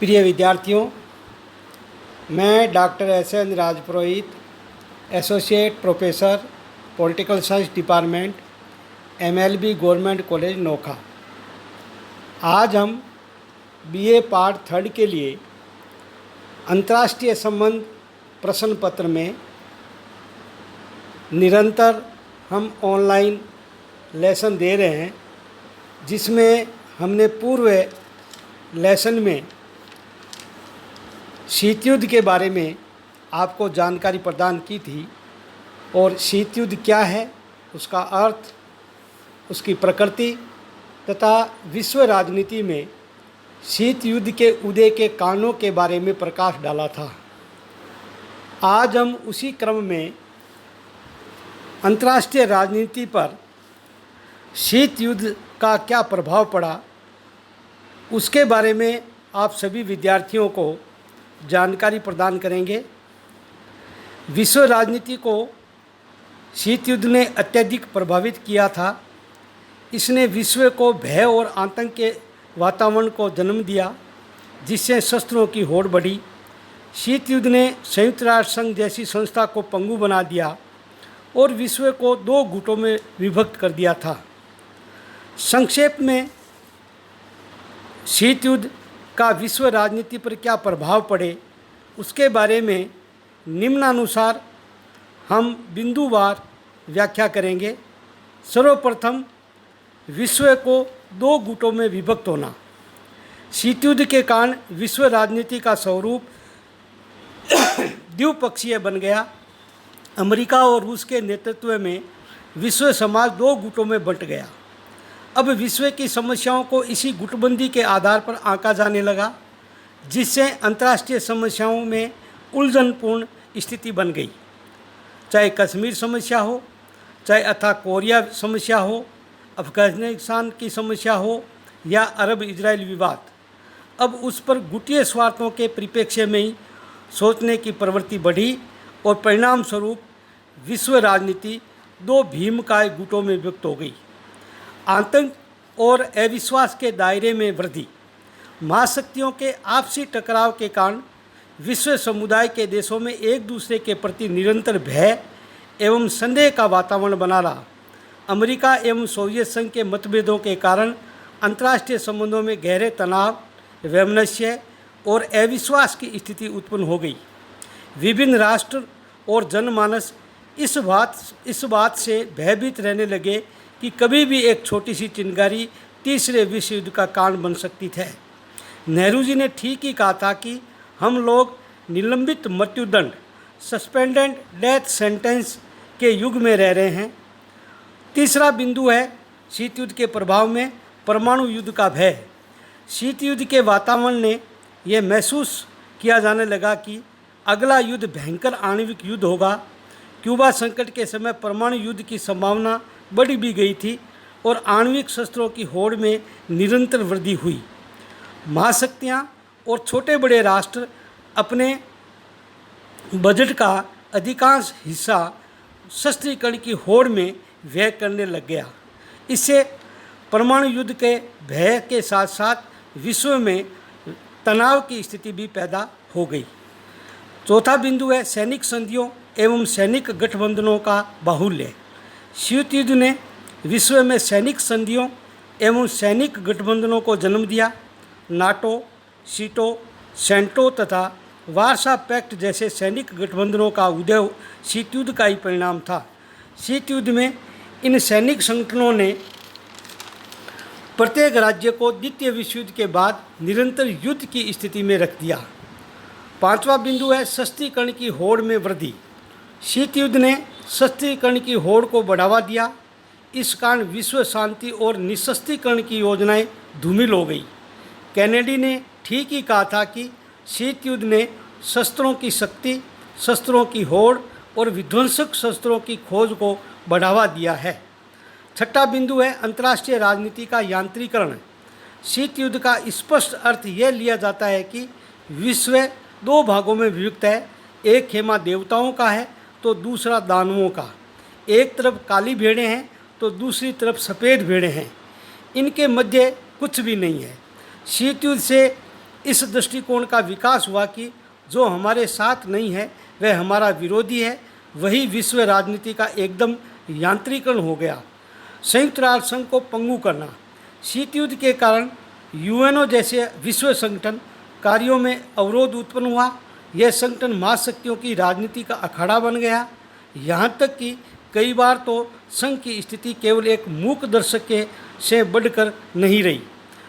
प्रिय विद्यार्थियों, मैं doctor S N. Rajpurohit, associate professor political science department, MLB government college Nokha. आज हम बीए पार्ट 3 के लिए अंतर्राष्ट्रीय संबंध प्रश्न पत्र में निरंतर हम ऑनलाइन लेसन दे रहे हैं, जिसमें हमने पूर्व लेसन में शीत युद्ध के बारे में आपको जानकारी प्रदान की थी और शीत युद्ध क्या है, उसका अर्थ, उसकी प्रकृति तथा विश्व राजनीति में शीत युद्ध के उदय के कारणों के बारे में प्रकाश डाला था। आज हम उसी क्रम में अंतर्राष्ट्रीय राजनीति पर शीत युद्ध का क्या प्रभाव पड़ा, उसके बारे में आप सभी विद्यार्थियों को जानकारी प्रदान करेंगे। विश्व राजनीति को शीत युद्ध ने अत्यधिक प्रभावित किया था। इसने विश्व को भय और आतंक के वातावरण को जन्म दिया, जिससे शस्त्रों की होड़ बढ़ी। शीत युद्ध ने संयुक्त राष्ट्र संघ जैसी संस्था को पंगु बना दिया और विश्व को 2 गुटों में विभक्त कर दिया था। संक्षेप में शीत युद्ध का विश्व राजनीति पर क्या प्रभाव पड़े, उसके बारे में निम्नानुसार हम बिंदुवार व्याख्या करेंगे। सर्वप्रथम, विश्व को 2 गुटों में विभक्त होना। शीत युद्ध के कारण विश्व राजनीति का स्वरूप द्विपक्षीय बन गया। अमेरिका और रूस के नेतृत्व में विश्व समाज 2 गुटों में बंट गया। अब विश्व की समस्याओं को इसी गुटबंदी के आधार पर आंका जाने लगा, जिससे अंतर्राष्ट्रीय समस्याओं में उलझनपूर्ण स्थिति बन गई। चाहे कश्मीर समस्या हो, चाहे अथा कोरिया समस्या हो, अफगानिस्तान की समस्या हो या अरब इजराइल विवाद, अब उस पर गुटीय स्वार्थों के परिप्रेक्ष्य में ही सोचने की प्रवृत्ति बढ़ी और परिणाम स्वरूप विश्व राजनीति 2 भीमकाय गुटों में विभक्त हो गई। आतंक और अविश्वास के दायरे में वृद्धि। महाशक्तियों के आपसी टकराव के कारण विश्व समुदाय के देशों में एक दूसरे के प्रति निरंतर भय एवं संदेह का वातावरण बना रहा। अमेरिका एवं सोवियत संघ के मतभेदों के कारण अंतर्राष्ट्रीय संबंधों में गहरे तनाव, वैमनस्य और अविश्वास की स्थिति उत्पन्न हो गई। विभिन्न राष्ट्र और जनमानस इस बात से भयभीत रहने लगे कि कभी भी एक छोटी सी चिंगारी तीसरे विश्व युद्ध का कारण बन सकती है। नेहरू जी ने ठीक ही कहा था कि हम लोग निलंबित मृत्युदंड, सस्पेंडेड डेथ सेंटेंस के युग में रह रहे हैं। तीसरा बिंदु है शीत युद्ध के प्रभाव में परमाणु युद्ध का भय। शीत युद्ध के वातावरण ने यह महसूस किया जाने लगा कि अगला युद्ध भयंकर आणविक युद्ध होगा। क्यूबा संकट के समय परमाणु युद्ध की संभावना बढ़ी भी गई थी और आणविक शस्त्रों की होड़ में निरंतर वृद्धि हुई। महाशक्तियाँ और छोटे बड़े राष्ट्र अपने बजट का अधिकांश हिस्सा शस्त्रीकरण की होड़ में व्यय करने लग गया। इससे परमाणु युद्ध के भय के साथ साथ विश्व में तनाव की स्थिति भी पैदा हो गई। चौथा बिंदु है सैनिक संधियों एवं सैनिक गठबंधनों का बाहुल्य। शीत युद्ध ने विश्व में सैनिक संधियों एवं सैनिक गठबंधनों को जन्म दिया। नाटो, सीटो, सेंटो तथा वार्सा पैक्ट जैसे सैनिक गठबंधनों का उदय शीत युद्ध का ही परिणाम था। शीत युद्ध में इन सैनिक संगठनों ने प्रत्येक राज्य को द्वितीय विश्व युद्ध के बाद निरंतर युद्ध की स्थिति में रख दिया। 5वां बिंदु है शस्त्रीकरण की होड़ में वृद्धि। शीत युद्ध ने शस्त्रीकरण की होड़ को बढ़ावा दिया। इस कारण विश्व शांति और निशस्त्रीकरण की योजनाएं धूमिल हो गई। कैनेडी ने ठीक ही कहा था कि शीत युद्ध ने शस्त्रों की शक्ति, शस्त्रों की होड़ और विध्वंसक शस्त्रों की खोज को बढ़ावा दिया है। 6वां बिंदु है अंतर्राष्ट्रीय राजनीति का यांत्रिकरण। शीत युद्ध का स्पष्ट अर्थ यह लिया जाता है कि विश्व 2 भागों में विभक्त है। एक खेमा देवताओं का है तो दूसरा दानवों का। एक तरफ काली भेड़ें हैं तो दूसरी तरफ सफ़ेद भेड़ें हैं। इनके मध्य कुछ भी नहीं है। शीत युद्ध से इस दृष्टिकोण का विकास हुआ कि जो हमारे साथ नहीं है वह हमारा विरोधी है। वही विश्व राजनीति का एकदम यांत्रिकरण हो गया। संयुक्त राष्ट्र संघ को पंगु करना। शीत युद्ध के कारण यूएनओ जैसे विश्व संगठन कार्यों में अवरोध उत्पन्न हुआ। यह संगठन महाशक्तियों की राजनीति का अखाड़ा बन गया। यहाँ तक कि कई बार तो संघ की स्थिति केवल एक मूक दर्शक के से बढ़कर नहीं रही।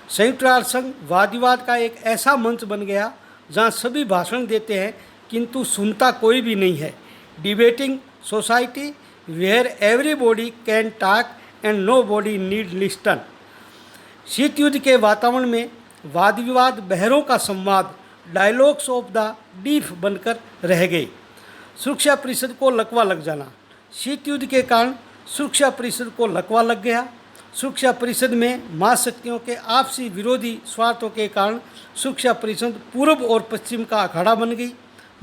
संयुक्त राष्ट्र संघ वाद विवाद का एक ऐसा मंच बन गया जहाँ सभी भाषण देते हैं किंतु सुनता कोई भी नहीं है। Debating society where everybody can talk and nobody need listen. शीत युद्ध के वातावरण में वाद विवाद बहरों का संवाद डायलॉग्स ऑफ द डीफ बनकर रह गए। सुरक्षा परिषद को लकवा लग जाना। शीत युद्ध के कारण सुरक्षा परिषद को लकवा लग गया। सुरक्षा परिषद में महाशक्तियों के आपसी विरोधी स्वार्थों के कारण सुरक्षा परिषद पूर्व और पश्चिम का अखाड़ा बन गई।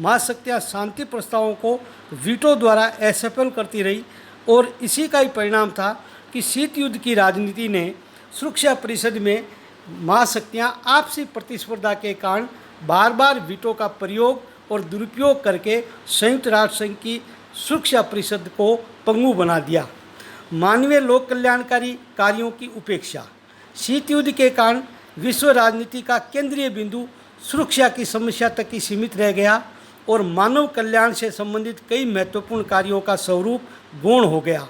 महाशक्तियाँ शांति प्रस्तावों को वीटो द्वारा असफल करती रही और इसी का ही परिणाम था कि शीत युद्ध की राजनीति ने सुरक्षा परिषद में महाशक्तियाँ आपसी प्रतिस्पर्धा के कारण बार बार वीटो का प्रयोग और दुरुपयोग करके संयुक्त राष्ट्र संघ की सुरक्षा परिषद को पंगु बना दिया। मानवीय लोक कल्याणकारी कार्यों की उपेक्षा। शीत युद्ध के कारण विश्व राजनीति का केंद्रीय बिंदु सुरक्षा की समस्या तक ही सीमित रह गया और मानव कल्याण से संबंधित कई महत्वपूर्ण कार्यों का स्वरूप गौण हो गया।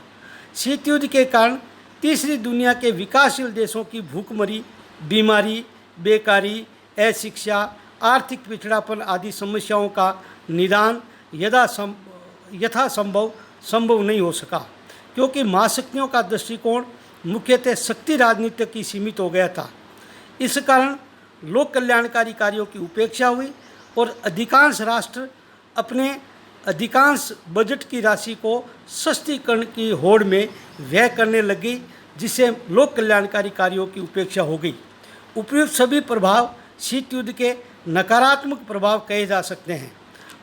शीत युद्ध के कारण तीसरी दुनिया के विकासशील देशों की भूखमरी, बीमारी, बेकारी, अशिक्षा, आर्थिक पिछड़ापन आदि समस्याओं का निदान यथासंभव संभव नहीं हो सका, क्योंकि महाशक्तियों का दृष्टिकोण मुख्यतः शक्ति राजनीति की सीमित हो गया था। इस कारण लोक कल्याणकारी कार्यों की उपेक्षा हुई और अधिकांश राष्ट्र अपने अधिकांश बजट की राशि को सस्तीकरण की होड़ में व्यय करने लगी, जिससे लोक कल्याणकारी कार्यों की उपेक्षा हो गई। उपयुक्त सभी प्रभाव शीत युद्ध के नकारात्मक प्रभाव कहे जा सकते हैं,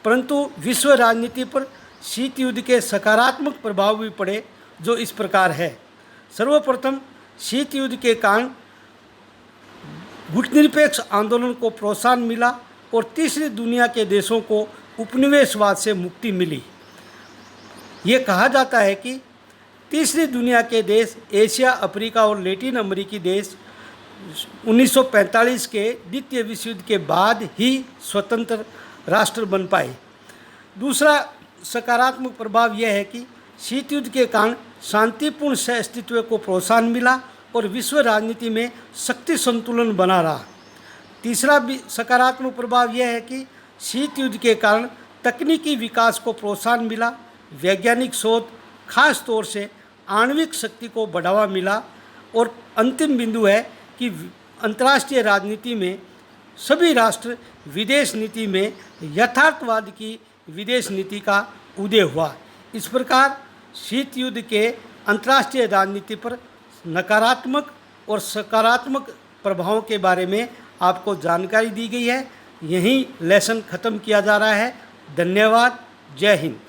परंतु विश्व राजनीति पर शीत युद्ध के सकारात्मक प्रभाव भी पड़े, जो इस प्रकार है। सर्वप्रथम, शीत युद्ध के कारण गुटनिरपेक्ष आंदोलन को प्रोत्साहन मिला और तीसरी दुनिया के देशों को उपनिवेशवाद से मुक्ति मिली। ये कहा जाता है कि तीसरी दुनिया के देश एशिया, अफ्रीका और लैटिन अमेरिकी देश 1945 के द्वितीय विश्व युद्ध के बाद ही स्वतंत्र राष्ट्र बन पाए। दूसरा सकारात्मक प्रभाव यह है कि शीत युद्ध के कारण शांतिपूर्ण सह-अस्तित्व को प्रोत्साहन मिला और विश्व राजनीति में शक्ति संतुलन बना रहा। तीसरा भी सकारात्मक प्रभाव यह है कि शीत युद्ध के कारण तकनीकी विकास को प्रोत्साहन मिला, वैज्ञानिक शोध, खास तौर से आणविक शक्ति को बढ़ावा मिला। और अंतिम बिंदु है कि अंतर्राष्ट्रीय राजनीति में सभी राष्ट्र विदेश नीति में यथार्थवाद की विदेश नीति का उदय हुआ। इस प्रकार शीत युद्ध के अंतर्राष्ट्रीय राजनीति पर नकारात्मक और सकारात्मक प्रभावों के बारे में आपको जानकारी दी गई है। यहीं लेसन ख़त्म किया जा रहा है। धन्यवाद। जय हिंद।